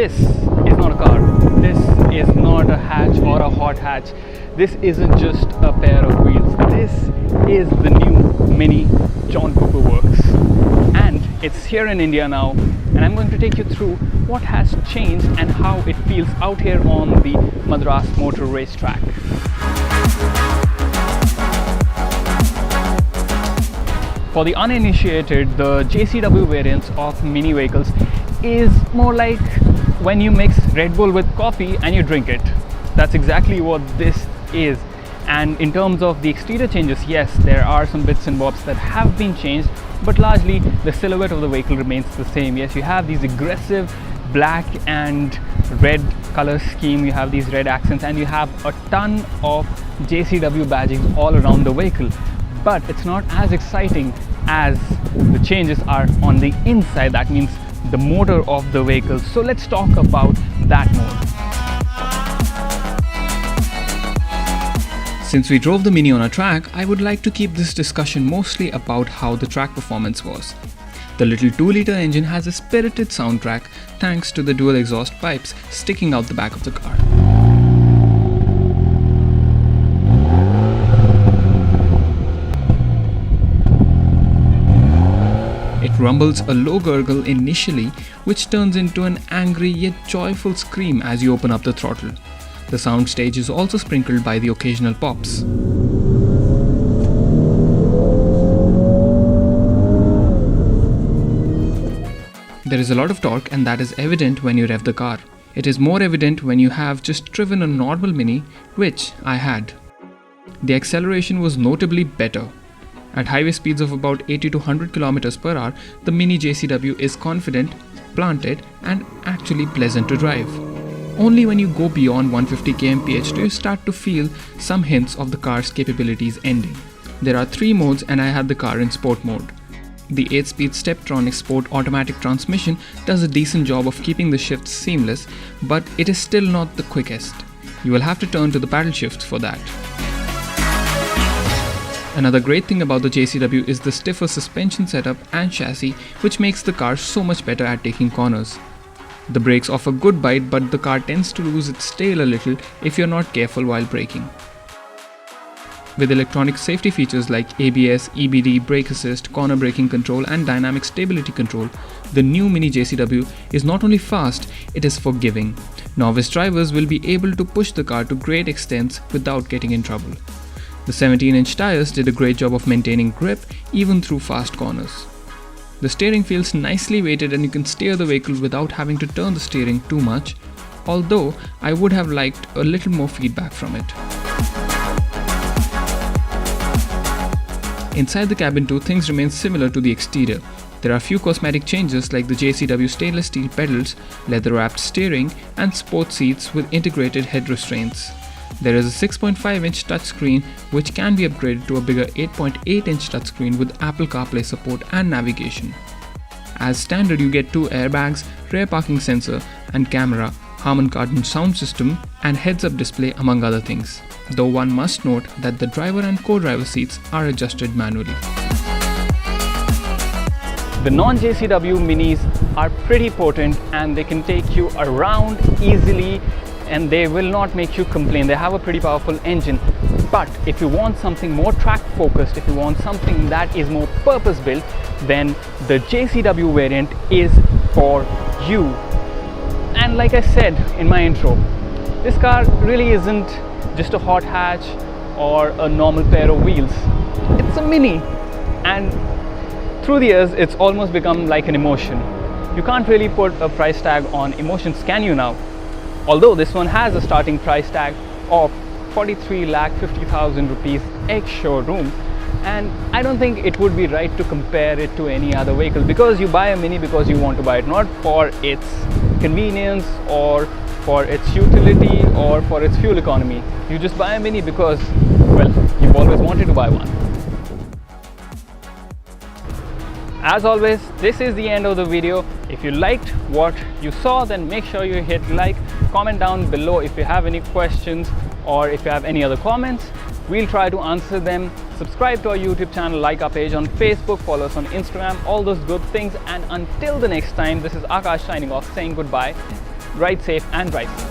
this is not a car, this is not a hatch or a hot hatch, this isn't just a pair of wheels, this is the new Mini John Cooper Works, and it's here in India now, and I'm going to take you through what has changed and how it feels out here on the Madras Motor Race Track. For the uninitiated, the JCW variants of mini vehicles is more like when you mix Red Bull with coffee and you drink it. That's exactly what this is. And in terms of the exterior changes, yes, there are some bits and bobs that have been changed, but largely the silhouette of the vehicle remains the same. Yes, you have these aggressive black and red color scheme, you have these red accents, and you have a ton of JCW badging all around the vehicle. But it's not as exciting as the changes are on the inside, that means the motor of the vehicle. So let's talk about that more. Since we drove the Mini on a track, I would like to keep this discussion mostly about how the track performance was. The little 2-liter engine has a spirited soundtrack thanks to the dual exhaust pipes sticking out the back of the car. It rumbles a low gurgle initially, which turns into an angry yet joyful scream as you open up the throttle. The soundstage is also sprinkled by the occasional pops. There is a lot of torque, and that is evident when you rev the car. It is more evident when you have just driven a normal Mini, which I had. The acceleration was notably better. At highway speeds of about 80 to 100 km per hour, the Mini JCW is confident, planted, and actually pleasant to drive. Only when you go beyond 150 kmph do you start to feel some hints of the car's capabilities ending. There are 3 modes, and I had the car in sport mode. The 8-speed Steptronic Sport automatic transmission does a decent job of keeping the shifts seamless, but it is still not the quickest. You will have to turn to the paddle shifts for that. Another great thing about the JCW is the stiffer suspension setup and chassis, which makes the car so much better at taking corners. The brakes offer good bite, but the car tends to lose its tail a little if you're not careful while braking. With electronic safety features like ABS, EBD, brake assist, corner braking control, and dynamic stability control, the new Mini JCW is not only fast, it is forgiving. Novice drivers will be able to push the car to great extents without getting in trouble. The 17-inch tires did a great job of maintaining grip even through fast corners. The steering feels nicely weighted, and you can steer the vehicle without having to turn the steering too much, although I would have liked a little more feedback from it. Inside the cabin too, things remain similar to the exterior. There are a few cosmetic changes like the JCW stainless steel pedals, leather-wrapped steering, and sport seats with integrated head restraints. There is a 6.5-inch touchscreen which can be upgraded to a bigger 8.8-inch touchscreen with Apple CarPlay support and navigation. As standard, you get 2 airbags, rear parking sensor and camera, Harman Kardon sound system, and heads-up display, among other things. Though one must note that the driver and co-driver seats are adjusted manually. The non-JCW Minis are pretty potent, and they can take you around easily, and they will not make you complain. They have a pretty powerful engine, but if you want something more track focused, if you want something that is more purpose built, then the JCW variant is for you. And like I said in my intro, this car really isn't just a hot hatch or a normal pair of wheels. It's a Mini, and through the years it's almost become like an emotion. You can't really put a price tag on emotions, can you now? Although this one has a starting price tag of 43,50,000 rupees ex-showroom, and I don't think it would be right to compare it to any other vehicle, because you buy a Mini because you want to buy it, not for its convenience or for its utility or for its fuel economy. You just buy a Mini because, well, you've always wanted to buy one. As always, this is the end of the video. If you liked what you saw, then make sure you hit like, comment down below if you have any questions or if you have any other comments. We'll try to answer them. Subscribe to our YouTube channel, like our page on Facebook, follow us on Instagram, all those good things. And until the next time, this is Aakash signing off, saying goodbye. ride safe and drive safe.